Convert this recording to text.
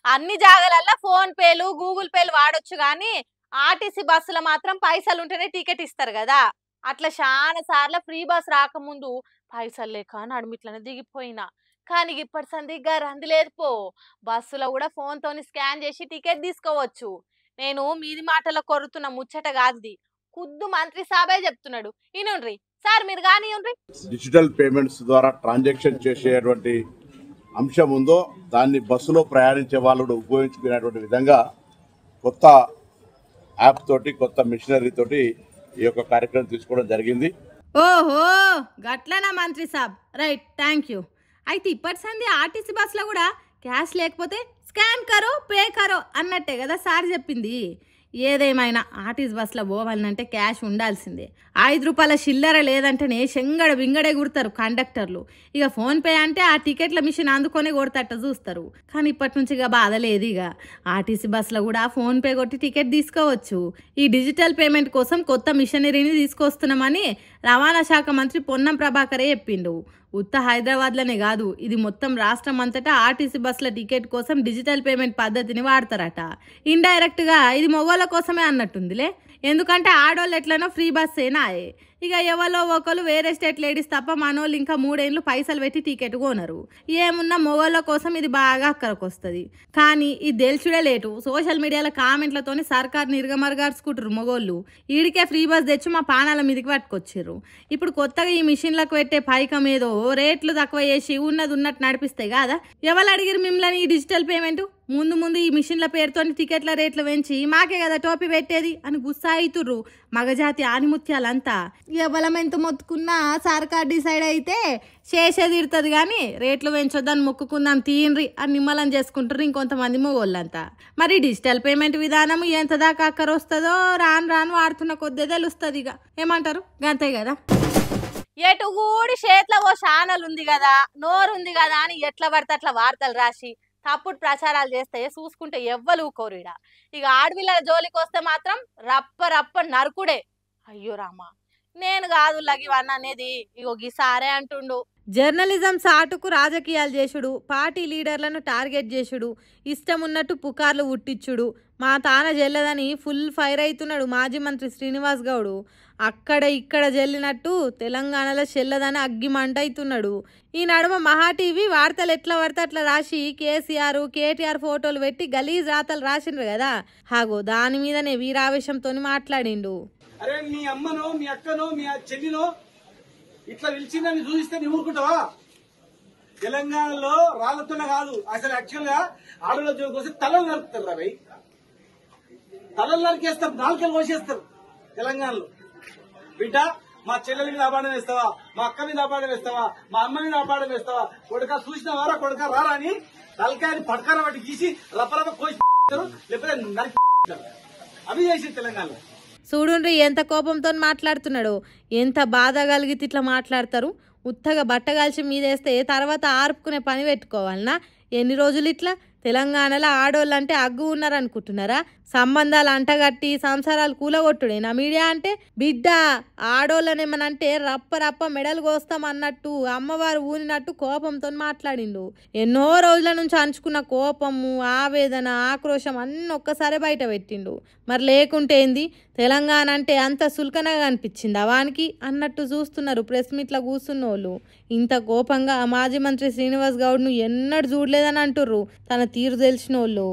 అన్ని జాగాలల్లో ఫోన్ పేలు గూగుల్ పేలు వాడొచ్చు కానీ ఆర్టీసీ బస్సులో మాత్రం పైసలు ఉంటేనే టికెట్ ఇస్తారు కదా. అట్లా చాలా సార్లు ఫ్రీ బస్ రాకముందు పైసలు లేక నడుమిట్లనే దిగిపోయినా. కానీ ఇప్పటి సందిగ్గా రంది లేదు పో. బస్సులో కూడా ఫోన్ తోని స్కాన్ చేసి టికెట్ తీసుకోవచ్చు. నేను మీది మాటలో కొరుతున్న ముచ్చట కాదుది, ఖుద్దు మంత్రి సాబే చెప్తున్నాడు. ఇనుండ్రి సార్, మీరు కానీ డిజిటల్ పేమెంట్స్ ద్వారా ట్రాన్సాక్షన్ చేసేటువంటి అంశం ఉందో దాన్ని బస్సులో ప్రయాణించే వాళ్ళు ఉపయోగించుకునేటువంటి విధంగా కొత్త యాప్ తోటి కొత్త మిషనరీ తోటి ఈ యొక్క కార్యక్రమం తీసుకోవడం జరిగింది. ఓహో గట్లనా మంత్రి సాబ్, రైట్, థ్యాంక్ యూ. అయితే ఇప్పటి సంది ఆర్టీసీ బస్సులో కూడా క్యాష్ లేకపోతే స్కాన్ కరో పే కరో అన్నట్టే కదా సార్ చెప్పింది. ఏదేమైనా ఆర్టీసీ బస్సులో పోవాలంటే క్యాష్ ఉండాల్సిందే. 5 రూపాయల చిల్లర లేదంటేనే శంగడ వింగడే కుడతారు కండక్టర్లు. ఇక ఫోన్పే అంటే ఆ టికెట్ల మిషన్ అందుకొని కొడతట్ట చూస్తారు. కానీ ఇప్పటి నుంచి ఇక బాధ లేదు. ఇక ఆర్టీసీ బస్సులో కూడా ఫోన్పే కొట్టి టికెట్ తీసుకోవచ్చు. ఈ డిజిటల్ పేమెంట్ కోసం కొత్త మిషనరీని తీసుకొస్తున్నామని రవాణా శాఖ మంత్రి పొన్నం ప్రభాకరే చెప్పిండు. ఉత్త హైదరాబాద్లోనే కాదు, ఇది మొత్తం రాష్ట్రం అంతటా ఆర్టీసీ బస్సుల టికెట్ కోసం డిజిటల్ పేమెంట్ పద్ధతిని వాడతారట. ఇండైరెక్ట్గా ఇది మొగోళ్ళ కోసమే అన్నట్టుందిలే. ఎందుకంటే ఆడోళ్ళు ఎట్లనో ఫ్రీ బస్సేనాయే. ఇక ఎవరో ఒకరు వేరే స్టేట్ లేడీస్ తప్ప మనోళ్ళు ఇంకా 3 ఏళ్ళు పైసలు పెట్టి టికెట్ కొనరు. ఏమున్నా మొగోళ్ళ కోసం ఇది బాగా అక్కడికి వస్తుంది. కానీ ఇది తెలుసుడే లేటు. సోషల్ మీడియాలో కామెంట్లతోని సర్కార్ నిర్గమరగార్చుకుంటారు మొగోళ్ళు. ఈడికే ఫ్రీ బస్ తెచ్చి మా పానాల మీదకి పట్టుకొచ్చారు. ఇప్పుడు కొత్తగా ఈ మిషన్లకు పెట్టే పైకం ఏదో రేట్లు తక్కువ చేసి ఉన్నది ఉన్నట్టు నడిపిస్తాయి కాదా. ఎవరు అడిగిరు మిమ్మల్ని ఈ డిజిటల్ పేమెంట్? ముందు ఈ మిషన్ల పేరుతో టికెట్ల రేట్లు పెంచి మాకే కదా టోపీ పెట్టేది అని గుస్సాయితుర్రు మగజాతి ఆనిముత్యాలంతా. ఎవలం ఎంత మొత్తుకున్నా సర్కార్ డిసైడ్ అయితే చేసేది ఇరుతుంది కానీ రేట్లు పెంచొద్దని మొక్కుకుందాం తీయండ్రి అని నిమ్మలం చేసుకుంటారు ఇంకొంతమంది మొగోళ్ళంతా. మరి డిజిటల్ పేమెంట్ విధానం ఎంత దాకా అక్కర వస్తుందో రాను వాడుతున్న కొద్ది తెలుస్తుంది. ఇక ఏమంటారు, గంతే కదా. ఎటు కూడి చేతిలో ఓ ఛానల్ ఉంది కదా, నోరుంది కదా అని ఎట్లా పడితే అట్లా వార్తలు రాసి తప్పుడు ప్రచారాలు చేస్తే చూసుకుంటే ఎవ్వరు కోరిడా. ఇక ఆడపిల్లల జోలికి వస్తే మాత్రం రప్ప నరుకుడే. అయ్యో రామా, నేను కాదు లగివన్న అనేది ఇగో గిసారే అంటుండు. జర్నలిజం సాటుకు రాజకీయాలు చేసుడు, పార్టీ లీడర్లను టార్గెట్ చేసుడు, ఇష్టం ఉన్నట్టు పుకార్లు పుట్టించుడు, మా తాన జల్లదని ఫుల్ ఫైర్ అవుతున్నాడు మాజీ మంత్రి శ్రీనివాస్ గౌడు. అక్కడ ఇక్కడ జల్లినట్టు తెలంగాణలో చెల్లదని అగ్గిమంట అవుతున్నాడు. ఈ నడుమ మహా టీవీ వార్తలు ఎట్లా పడితే అట్లా రాసి కేసీఆర్ కేటీఆర్ ఫోటోలు పెట్టి గలీజ్ రాతలు రాసిండ్రు కదా. హాగో దాని మీదనే వీరావేశంతో మాట్లాడిండు. అరే మీ అమ్మనో మీ అక్కనో మీ చెల్లినో ఇట్లా పిలిచిందని చూపిస్తే నీ ఊరుకుంటావా? తెలంగాణలో రాళ్లతోనే కాదు, అసలు యాక్చువల్ గా ఆడల జోలికి వస్తే తలలు నరుకుతారు రవి. తలలు నరికేస్తారు, నాలుకలు కోసేస్తారు. తెలంగాణలో బిడ్డ మా చెల్లెల మీద అపాడం వేస్తావా, మా అక్క మీద అపాడం వేస్తావా, మా అమ్మ మీద అపాడం వేస్తావా, కొడుక చూసిన వారా కొడుక రారా అని తలకాయని పటకార వాటి గీసి రప్పరప్ప కోసి లేకపోతే నరికి అవి చేసి తెలంగాణలో. చూడుండ్రి ఎంత కోపంతో మాట్లాడుతున్నాడు, ఎంత బాధ కలిగితే ఇట్లా మాట్లాడతారు. ఉత్తగా బట్టగాల్చి మీదేస్తే తర్వాత ఆర్పుకునే పని పెట్టుకోవాలనా? ఎన్ని రోజులు ఇట్లా? తెలంగాణలో ఆడోళ్ళంటే అగ్గు ఉన్నారనుకుంటున్నారా? సంబంధాలు అంటగట్టి సంసారాలు కూలగొట్టుడేనా మీడియా అంటే? బిడ్డ ఆడోళ్ళనేమనంటే రప్ప మెడలు కోస్తాం అన్నట్టు అమ్మవారు ఊనినట్టు కోపంతో మాట్లాడిండు. ఎన్నో రోజుల నుంచి అంచుకున్న కోపము, ఆవేదన, ఆక్రోశం అన్నీ ఒక్కసారి బయట పెట్టిండు. మరి లేకుంటే ఏంది? తెలంగాణ అంటే అంత సుల్కనగా అనిపించింది అవానికి అన్నట్టు చూస్తున్నారు ప్రెస్ మీట్ల కూర్చున్న వాళ్ళు. ఇంత కోపంగా మాజీ మంత్రి శ్రీనివాస్ గౌడ్ను ఎన్నడూ చూడలేదని అంటుర్రు తన తీరు తెలిసిన వాళ్ళు.